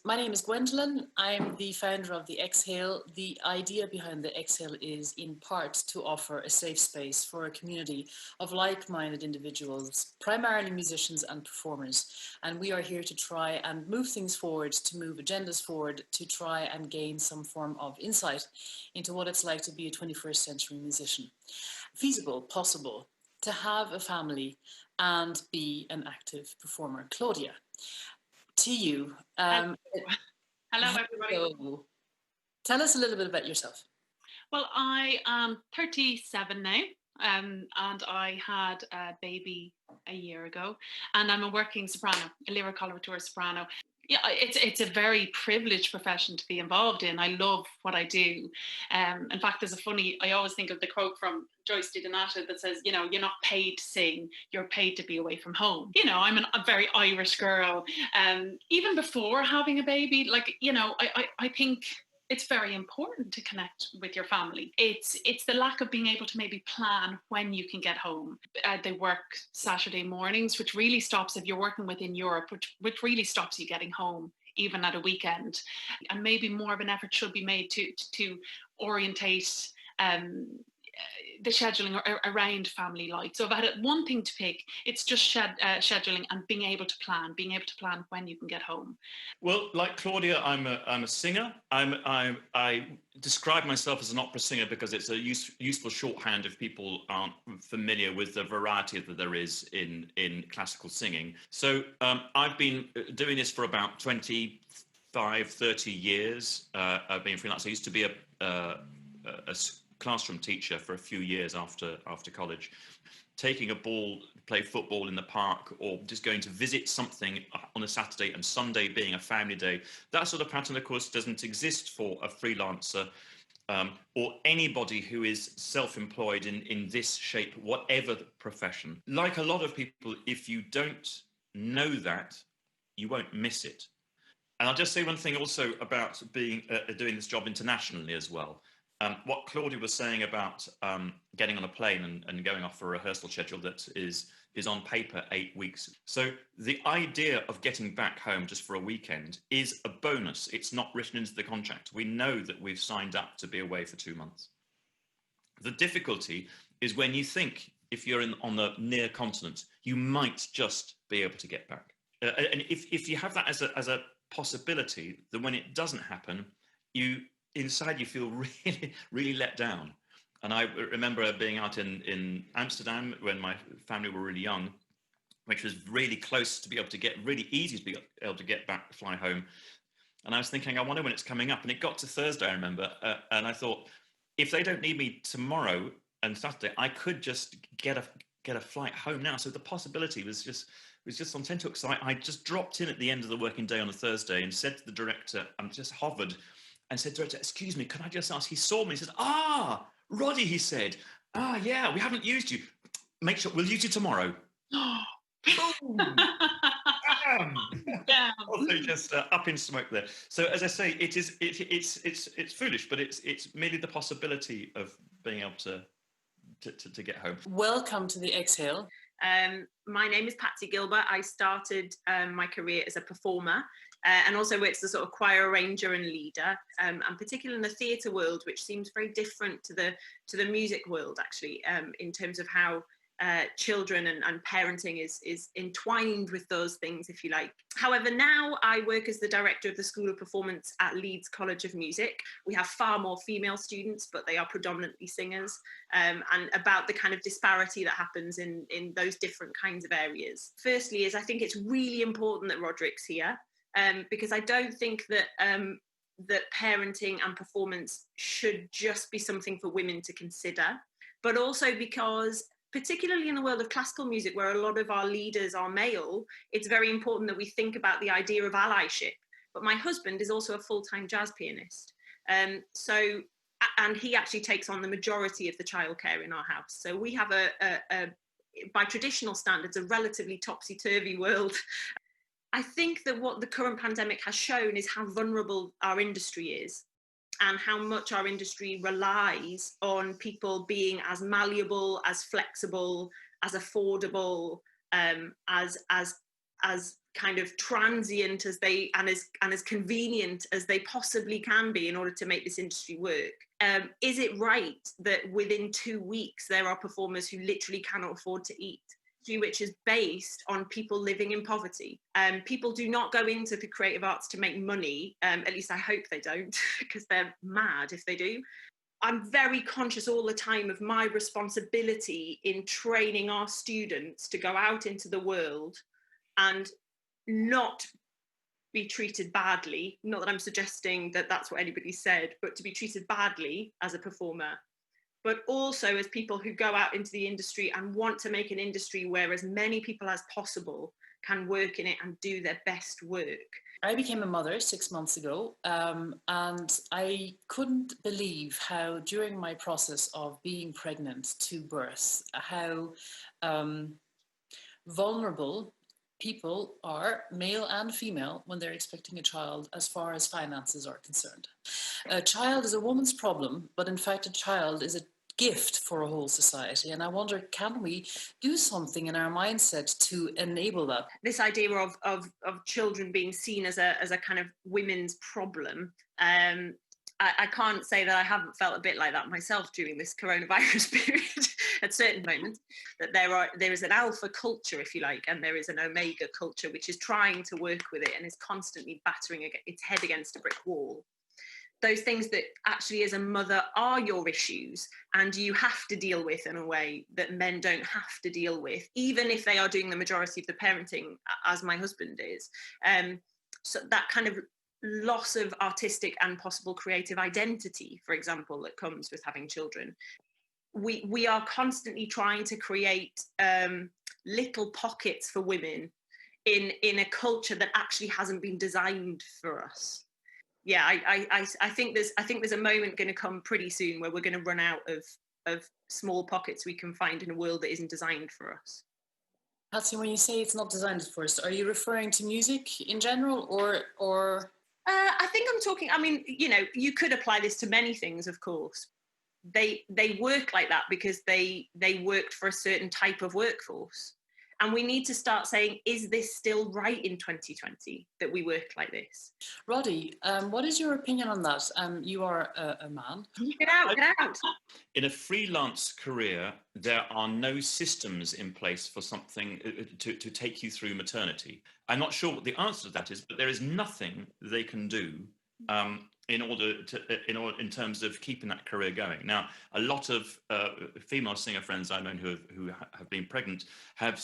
My name is Gwendolyn. I'm the founder of The Exhale. The idea behind The Exhale is in part to offer a safe space for a community of like-minded individuals, primarily musicians and performers. And we are here to try and move things forward, to move agendas forward, to try and gain some form of insight into what it's like to be a 21st century musician. Feasible, possible, to have a family and be an active performer. Claudia, to you. Hello, everybody. Hello. Tell us a little bit about yourself. Well, I am 37 now, and I had a baby a year ago, and I'm a working soprano, a lyric coloratura soprano. Yeah, it's a very privileged profession to be involved in. I love what I do. In fact, I always think of the quote from Joyce DiDonato that says, you're not paid to sing, you're paid to be away from home. I'm a very Irish girl. Even before having a baby, I think it's very important to connect with your family. It's the lack of being able to maybe plan when you can get home. They work Saturday mornings, which really stops, if you're working within Europe, which really stops you getting home even at a weekend. And maybe more of an effort should be made to orientate the scheduling around family life. So if I had one thing to pick, it's just scheduling and being able to plan when you can get home. Well, like Claudia, I'm a singer. I describe myself as an opera singer because it's a useful shorthand if people aren't familiar with the variety that there is in classical singing. So I've been doing this for about 25, 30 years. I've been freelance. I used to be a classroom teacher for a few years after college, taking a ball, play football in the park, or just going to visit something on a Saturday and Sunday being a family day. That sort of pattern, of course, doesn't exist for a freelancer or anybody who is self-employed in this shape, whatever the profession. Like a lot of people, if you don't know that, you won't miss it. And I'll just say one thing also about doing this job internationally as well. What Claudia was saying about getting on a plane and going off for a rehearsal schedule that is on paper 8 weeks. So the idea of getting back home just for a weekend is a bonus. It's not written into the contract. We know that we've signed up to be away for 2 months. The difficulty is when you think if you're on the near continent, you might just be able to get back. And if you have that as a possibility, then when it doesn't happen, inside you feel really, really let down. And I remember being out in Amsterdam when my family were really young, which was really close to be able to really easy to be able to get back, fly home. And I was thinking, I wonder when it's coming up. And it got to Thursday, I remember. And I thought, if they don't need me tomorrow and Saturday, I could just get a flight home now. So the possibility was just on 10 hooks. So I just dropped in at the end of the working day on a Thursday and said to the director, and just hovered, and said, director, excuse me, can I just ask? He saw me, he said, Roddy, he said, yeah, we haven't used you. Make sure, we'll use you tomorrow. Boom! Also just up in smoke there. So as I say, it's foolish, but it's merely the possibility of being able to get home. Welcome to The Exhale. My name is Patsy Gilbert. I started my career as a performer and also worked as a sort of choir arranger and leader, and particularly in the theatre world, which seems very different to the music world, actually, in terms of how children and parenting is entwined with those things, if you like. However, now I work as the director of the School of Performance at Leeds College of Music. We have far more female students, but they are predominantly singers, and about the kind of disparity that happens in those different kinds of areas. Firstly is I think it's really important that Roderick's here, because I don't think that that parenting and performance should just be something for women to consider, but also because particularly in the world of classical music, where a lot of our leaders are male, it's very important that we think about the idea of allyship. But my husband is also a full-time jazz pianist. And he actually takes on the majority of the childcare in our house. So we have by traditional standards, a relatively topsy-turvy world. I think that what the current pandemic has shown is how vulnerable our industry is, and how much our industry relies on people being as malleable, as flexible, as affordable, as kind of transient as they and as convenient as they possibly can be in order to make this industry work. Is it right that within 2 weeks there are performers who literally cannot afford to eat, which is based on people living in poverty? People do not go into the creative arts to make money, at least I hope they don't, because they're mad if they do. I'm very conscious all the time of my responsibility in training our students to go out into the world and not be treated badly. Not that I'm suggesting that that's what anybody said, but to be treated badly as a performer, but also as people who go out into the industry and want to make an industry where as many people as possible can work in it and do their best work. I became a mother 6 months ago, and I couldn't believe how during my process of being pregnant to birth, how vulnerable people are, male and female, when they're expecting a child as far as finances are concerned. A child is a woman's problem, but in fact a child is a gift for a whole society. And I wonder, can we do something in our mindset to enable that? This idea of children being seen as a kind of women's problem, I can't say that I haven't felt a bit like that myself during this coronavirus period at certain moments, that there is an alpha culture, if you like, and there is an omega culture, which is trying to work with it and is constantly battering its head against a brick wall. Those things that actually as a mother are your issues and you have to deal with in a way that men don't have to deal with, even if they are doing the majority of the parenting, as my husband is. So that kind of loss of artistic and possible creative identity, for example, that comes with having children. We are constantly trying to create little pockets for women in a culture that actually hasn't been designed for us. Yeah, I think there's a moment going to come pretty soon where we're going to run out of small pockets we can find in a world that isn't designed for us. Patsy, when you say it's not designed for us, are you referring to music in general or? I think I'm talking, I mean, you know, you could apply this to many things, of course. They work like that because they worked for a certain type of workforce. And we need to start saying, is this still right in 2020 that we work like this? Roddy, what is your opinion on that? You are a man. Get out. In a freelance career, there are no systems in place for something to take you through maternity. I'm not sure what the answer to that is, but there is nothing they can do in terms of keeping that career going. Now, a lot of female singer friends I know who have been pregnant have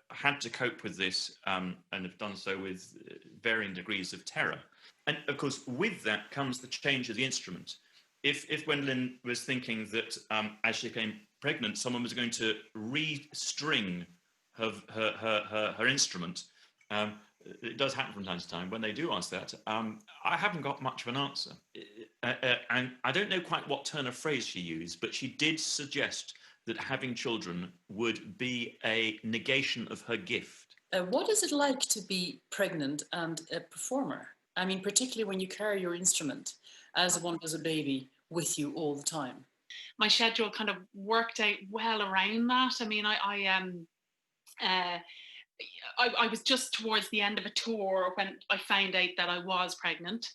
had to cope with this and have done so with varying degrees of terror. And of course, with that comes the change of the instrument. If Gwendolyn was thinking that as she became pregnant, someone was going to re-string her instrument, it does happen from time to time. When they do ask that, I haven't got much of an answer. And I don't know quite what turn of phrase she used, but she did suggest that having children would be a negation of her gift. What is it like to be pregnant and a performer? I mean, particularly when you carry your instrument as one does a baby with you all the time. My schedule kind of worked out well around that. I mean, I was just towards the end of a tour when I found out that I was pregnant.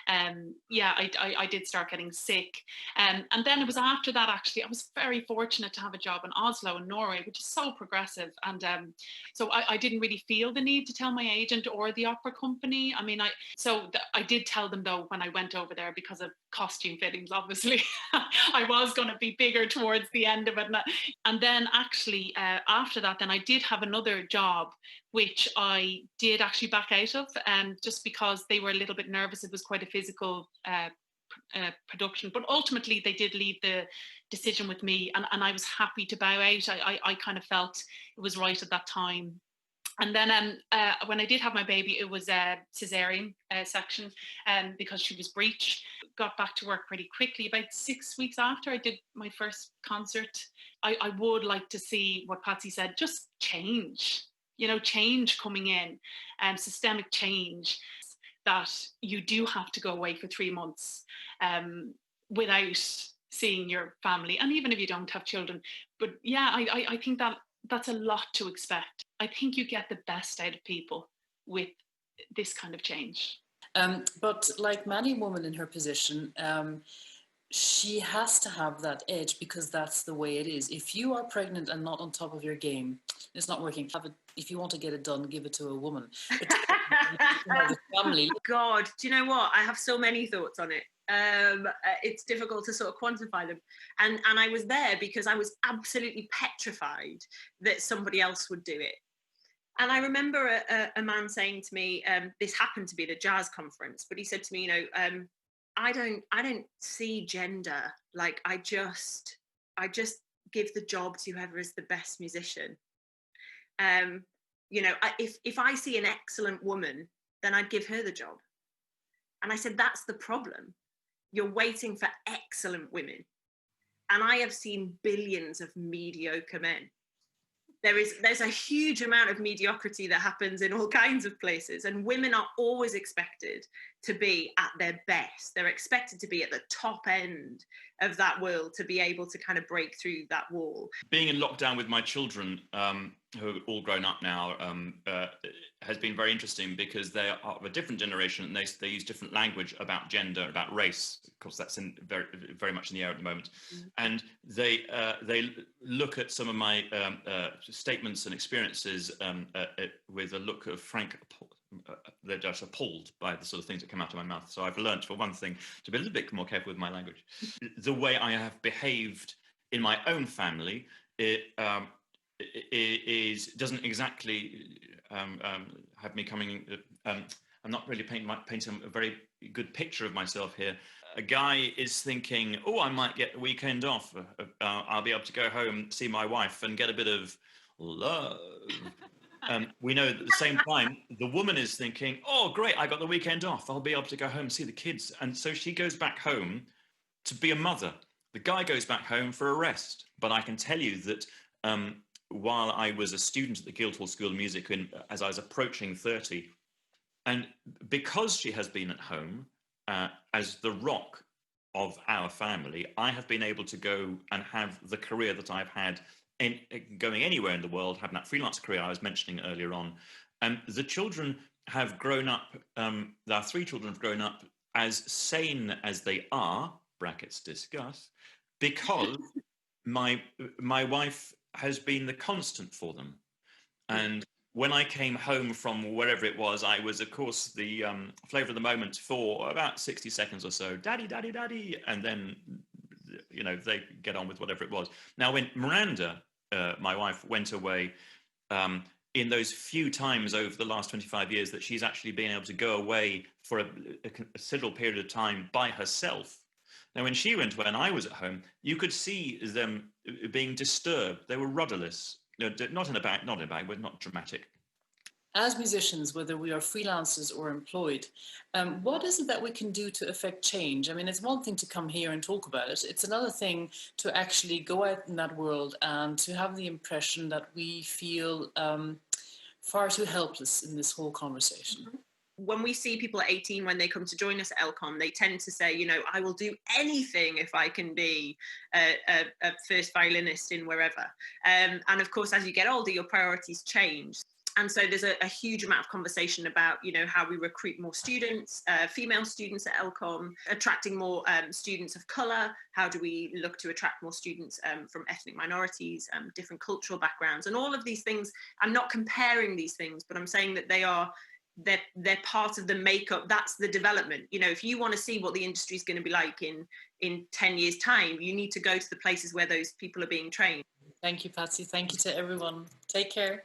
I did start getting sick. And then it was after that, actually, I was very fortunate to have a job in Oslo in Norway, which is so progressive. And so I didn't really feel the need to tell my agent or the opera company. I mean, I did tell them, though, when I went over there, because of costume fittings, obviously, I was going to be bigger towards the end of it. And then actually, after that, then I did have another job, which I did actually back out of, just because they were a little bit nervous. It was quite a physical production, but ultimately they did leave the decision with me, and I was happy to bow out. I kind of felt it was right at that time. And then when I did have my baby, it was a cesarean section because she was breech. Got back to work pretty quickly. About 6 weeks after I did my first concert, I would like to see what Patsy said, just change. Change coming in, systemic change, that you do have to go away for 3 months without seeing your family. And even if you don't have children, but yeah, I think that's a lot to expect. I think you get the best out of people with this kind of change. But like many women in her position, she has to have that edge because that's the way it is. If you are pregnant and not on top of your game, it's not working. If you want to get it done, give it to a woman. Family. God, do you know what? I have so many thoughts on it. It's difficult to sort of quantify them. And I was there because I was absolutely petrified that somebody else would do it. And I remember a man saying to me, this happened to be at a jazz conference, but he said to me, I don't see gender. Like, I just give the job to whoever is the best musician. If I see an excellent woman, then I'd give her the job. And I said, that's the problem. You're waiting for excellent women. And I have seen billions of mediocre men. There's a huge amount of mediocrity that happens in all kinds of places, and women are always expected to be at their best. They're expected to be at the top end of that world to be able to kind of break through that wall. Being in lockdown with my children, who are all grown up now, has been very interesting because they are of a different generation and they use different language about gender, about race. Of course, that's very, very much in the air at the moment. Mm-hmm. And they look at some of my statements and experiences with a look of frank. They're just appalled by the sort of things that come out of my mouth. So I've learned, for one thing, to be a little bit more careful with my language. The way I have behaved in my own family doesn't exactly have me coming. I'm not really painting a very good picture of myself here. A guy is thinking, oh, I might get the weekend off. I'll be able to go home, see my wife, and get a bit of love. We know that at the same time, the woman is thinking, oh, great, I got the weekend off. I'll be able to go home and see the kids. And so she goes back home to be a mother. The guy goes back home for a rest. But I can tell you that while I was a student at the Guildhall School of Music, as I was approaching 30, and because she has been at home as the rock of our family, I have been able to go and have the career that I've had in going anywhere in the world, having that freelance career I was mentioning earlier on. And the children have grown up, our 3 children have grown up as sane as they are, brackets discuss, because my wife has been the constant for them. And when I came home from wherever it was, I was, of course, the flavour of the moment for about 60 seconds or so, daddy, daddy, daddy, and then, they get on with whatever it was. Now, when Miranda, my wife, went away, in those few times over the last 25 years that she's actually been able to go away for a considerable period of time by herself. Now, when she went away and I was at home, you could see them being disturbed. They were rudderless. Not in a bag, but not dramatic. As musicians, whether we are freelancers or employed, what is it that we can do to affect change? I mean, it's one thing to come here and talk about it. It's another thing to actually go out in that world and to have the impression that we feel far too helpless in this whole conversation. When we see people at 18, when they come to join us at ELCOM, they tend to say, I will do anything if I can be a first violinist in wherever. And of course, as you get older, your priorities change. And so there's a huge amount of conversation about, how we recruit more students, female students at ELCOM, attracting more students of colour. How do we look to attract more students from ethnic minorities, different cultural backgrounds, and all of these things. I'm not comparing these things, but I'm saying that they're part of the makeup. That's the development. If you want to see what the industry is going to be like in 10 years' time, you need to go to the places where those people are being trained. Thank you, Patsy. Thank you to everyone. Take care.